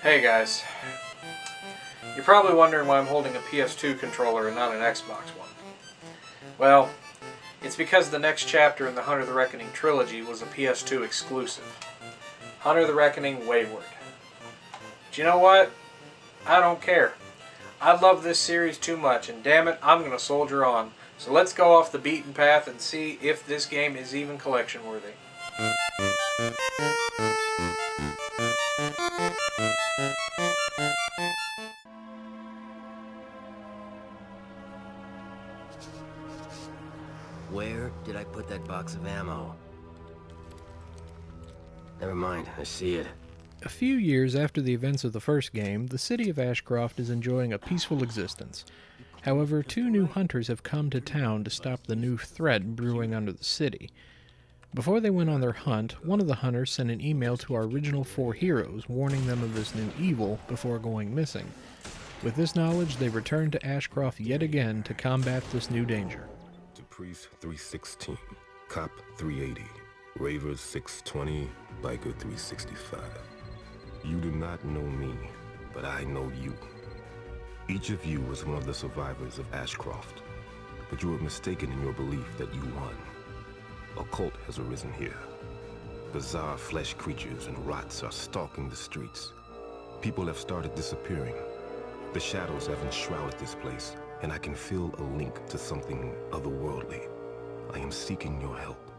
Hey guys, you're probably wondering why I'm holding a PS2 controller and not an Xbox one. Well, it's because the next chapter in the Hunter the Reckoning trilogy was a PS2 exclusive. Hunter the Reckoning Wayward. But you know what? I don't care. I love this series too much, and damn it, I'm gonna soldier on. So let's go off the beaten path and see if this game is even collection worthy. Where did I put that box of ammo? Never mind, I see it. A few years after the events of the first game, the city of Ashcroft is enjoying a peaceful existence. However, two new hunters have come to town to stop the new threat brewing under the city. Before they went on their hunt, one of the hunters sent an email to our original four heroes warning them of this new evil before going missing. With this knowledge, they returned to Ashcroft yet again to combat this new danger. To Priest 316, Cop 380, Ravers 620, Biker 365. You do not know me, but I know you. Each of you was one of the survivors of Ashcroft, but you were mistaken in your belief that you won. A cult has arisen here. Bizarre flesh creatures and rots are stalking the streets. People have started disappearing. The shadows have enshrouded this place, and I can feel a link to something otherworldly. I am seeking your help.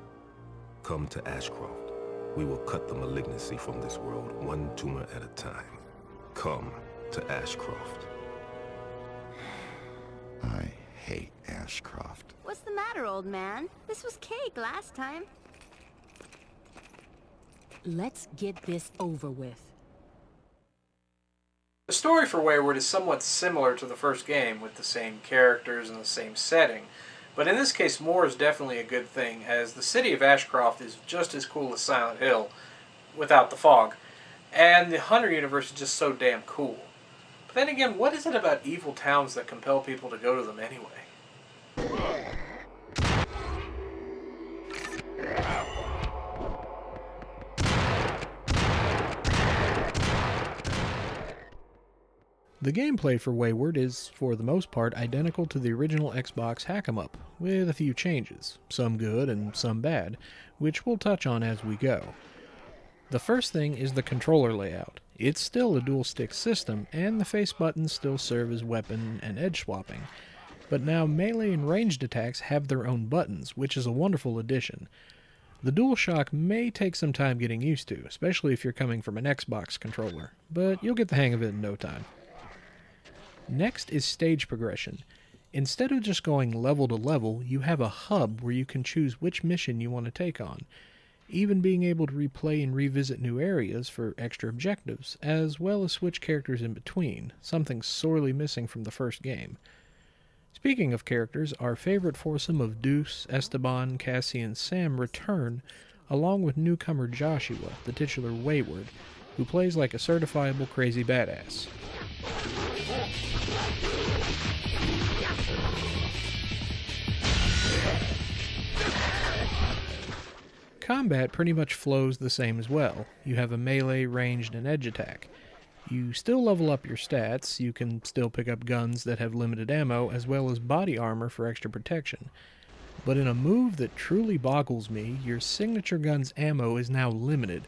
Come to Ashcroft. We will cut the malignancy from this world, one tumor at a time. Come to Ashcroft. I hate Ashcroft. What's the matter, old man? This was cake last time. Let's get this over with. The story for Wayward is somewhat similar to the first game, with the same characters and the same setting. But in this case, more is definitely a good thing, as the city of Ashcroft is just as cool as Silent Hill, without the fog. And the Hunter universe is just so damn cool. But then again, what is it about evil towns that compel people to go to them anyway? The gameplay for Wayward is, for the most part, identical to the original Xbox hack-em-up, with a few changes, some good and some bad, which we'll touch on as we go. The first thing is the controller layout. It's still a dual-stick system, and the face buttons still serve as weapon and edge swapping. But now melee and ranged attacks have their own buttons, which is a wonderful addition. The DualShock may take some time getting used to, especially if you're coming from an Xbox controller, but you'll get the hang of it in no time. Next is stage progression. Instead of just going level to level, you have a hub where you can choose which mission you want to take on, even being able to replay and revisit new areas for extra objectives, as well as switch characters in between, something sorely missing from the first game. Speaking of characters, our favorite foursome of Deuce, Esteban, Cassie, and Sam return, along with newcomer Joshua, the titular Wayward, who plays like a certifiable crazy badass. Combat pretty much flows the same as well. You have a melee, ranged, and edge attack. You still level up your stats, you can still pick up guns that have limited ammo, as well as body armor for extra protection. But in a move that truly boggles me, your signature gun's ammo is now limited.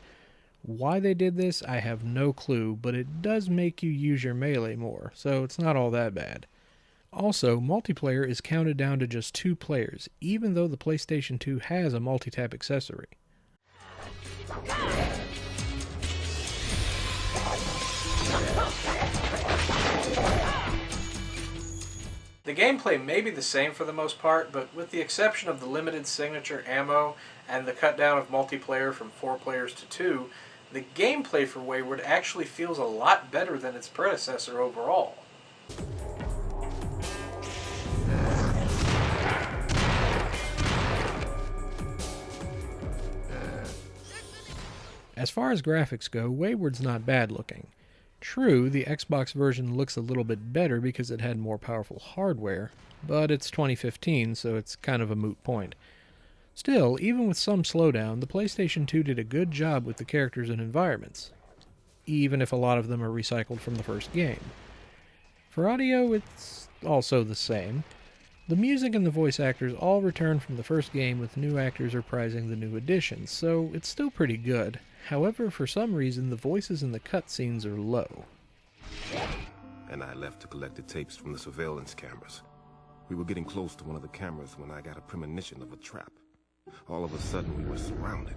Why they did this, I have no clue, but it does make you use your melee more, so it's not all that bad. Also, multiplayer is counted down to just 2 players, even though the PlayStation 2 has a multi-tap accessory. The gameplay may be the same for the most part, but with the exception of the limited signature ammo and the cut down of multiplayer from 4 players to 2, the gameplay for Wayward actually feels a lot better than its predecessor overall. As far as graphics go, Wayward's not bad looking. True, the Xbox version looks a little bit better because it had more powerful hardware, but it's 2015, so it's kind of a moot point. Still, even with some slowdown, the PlayStation 2 did a good job with the characters and environments. even if a lot of them are recycled from the first game. For audio, it's also the same. The music and the voice actors all return from the first game, with new actors reprising the new additions, so it's still pretty good. However, for some reason, the voices in the cutscenes are low. And I left to collect the tapes from the surveillance cameras. We were getting close to one of the cameras when I got a premonition of a trap. All of a sudden, we were surrounded.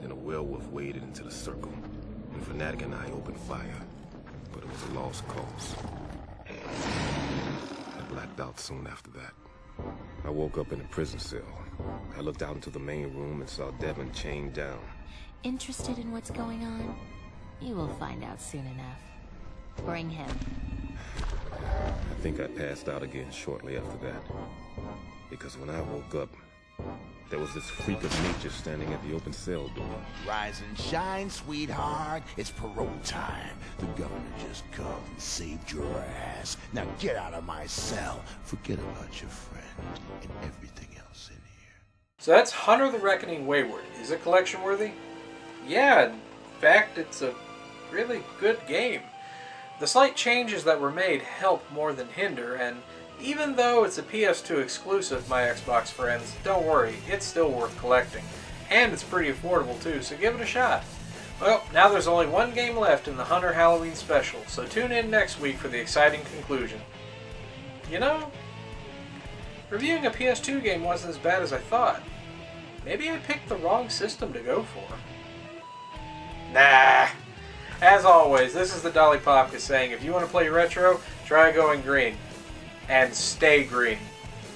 Then a werewolf waded into the circle, and Fanatic and I opened fire. But it was a lost cause. I blacked out soon after that. I woke up in a prison cell. I looked out into the main room and saw Devin chained down. Interested in what's going on? You will find out soon enough. Bring him. I think I passed out again shortly after that. Because when I woke up, there was this freak of nature standing at the open cell door. Rise and shine, sweetheart. It's parole time. The governor just come and saved your ass. Now get out of my cell. Forget about your friend and everything else in here. So that's Hunter the Reckoning Wayward. Is it collection worthy? Yeah, in fact, it's a really good game. The slight changes that were made help more than hinder, and even though it's a PS2 exclusive, my Xbox friends, don't worry, it's still worth collecting. And it's pretty affordable too, so give it a shot. Well, now there's only one game left in the Hunter Halloween special, so tune in next week for the exciting conclusion. You know, reviewing a PS2 game wasn't as bad as I thought. Maybe I picked the wrong system to go for. Nah. As always, this is the Dolly Popka saying, if you want to play retro, try going green. And stay green.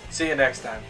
See you next time.